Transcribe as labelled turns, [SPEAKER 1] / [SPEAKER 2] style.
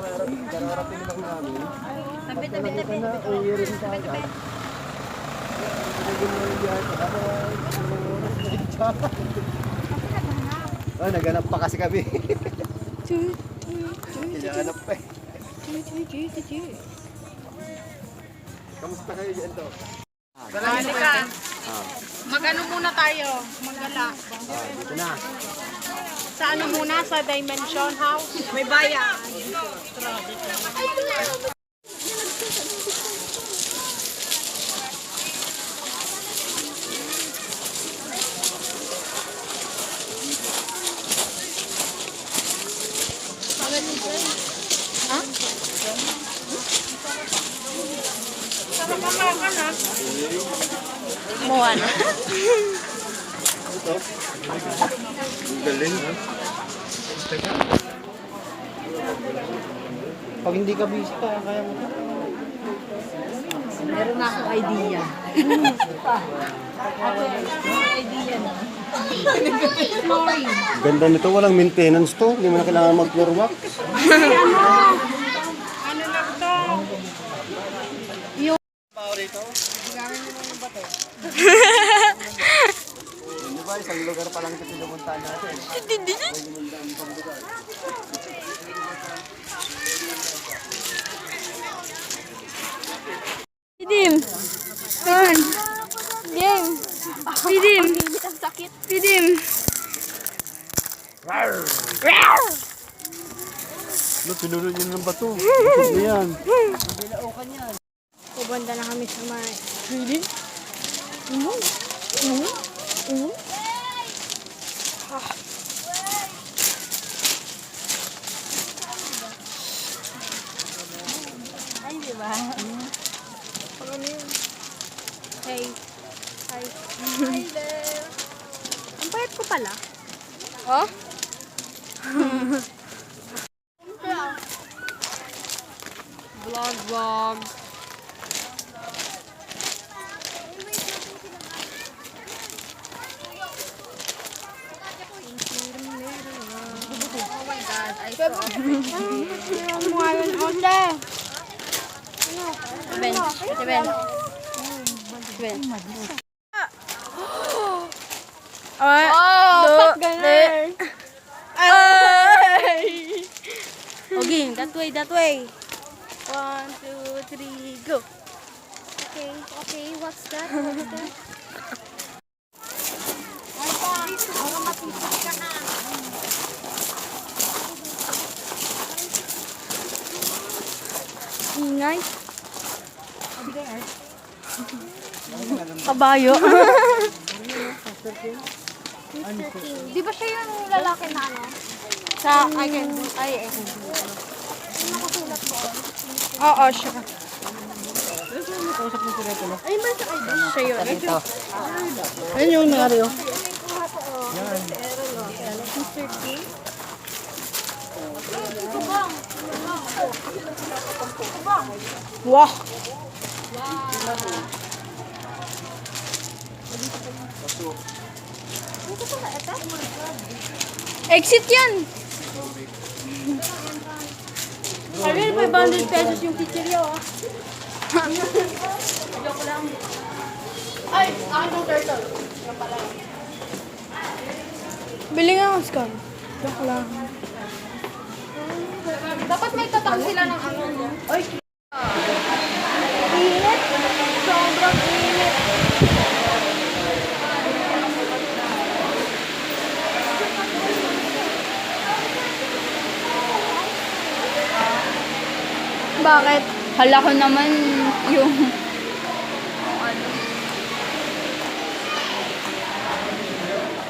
[SPEAKER 1] kararating lang namin.
[SPEAKER 2] Tabi.
[SPEAKER 1] Na, uwi rin sa agad. Oh, naganap pa kasi kami. Kinaganap pa eh. Kamusta kayo dyan to?
[SPEAKER 2] Halika. Mag-ano muna tayo? Maggala.
[SPEAKER 1] Ito na.
[SPEAKER 2] Sa ano muna? Sa Dimension House? May bayan. Ha? Muan.
[SPEAKER 1] Ito. Galing ha. Pag hindi ka busy kaya mo.
[SPEAKER 2] Meron na akong idea. Idea na.
[SPEAKER 1] Ganda nito, walang maintenance to. Hindi mo na kailangan mag-floor wax.
[SPEAKER 2] Ano lang to? Yung...
[SPEAKER 1] Pao rito? Di ba, isang lugar pa lang ito pinupuntahan natin.
[SPEAKER 3] Pidim. Kan. Game. Pidim. Pidim.
[SPEAKER 1] Ano, pinulot yun ng bato. Ano yan?
[SPEAKER 3] Pupunta na kami sa may... Pidim. Ay, di ba? Ano yun? Hey. Hi. Hi there. Ang payat ko pala. Oh? Vlog.
[SPEAKER 2] Oh my God. I saw
[SPEAKER 3] Ay,
[SPEAKER 2] Oh, ganun.
[SPEAKER 3] Okay, that way. 1, 2, 3, go. Okay, what's that? Ingay. Kabayo.
[SPEAKER 2] Di ba siya yung lalaki na ano?
[SPEAKER 3] Sa
[SPEAKER 2] I can do.
[SPEAKER 3] ay.
[SPEAKER 2] Nakasulat mo.
[SPEAKER 3] Oo, siya.
[SPEAKER 2] Ay, man sa ID.
[SPEAKER 3] Siya yun.
[SPEAKER 1] Ayun yung nangyari oh.
[SPEAKER 2] Mr. D. Kubang.
[SPEAKER 3] Wow. Exit yan.
[SPEAKER 2] Sabi, 500 pesos yung chichirya, oh. Joke lang. Ay, akin yung turtle. Yung pala.
[SPEAKER 3] Bili nga ang scam. Joke lang.
[SPEAKER 2] Dapat may tatak sila ng ano. Ay,
[SPEAKER 3] Init. Sobrang init. Bakit?
[SPEAKER 4] Hala ko naman yung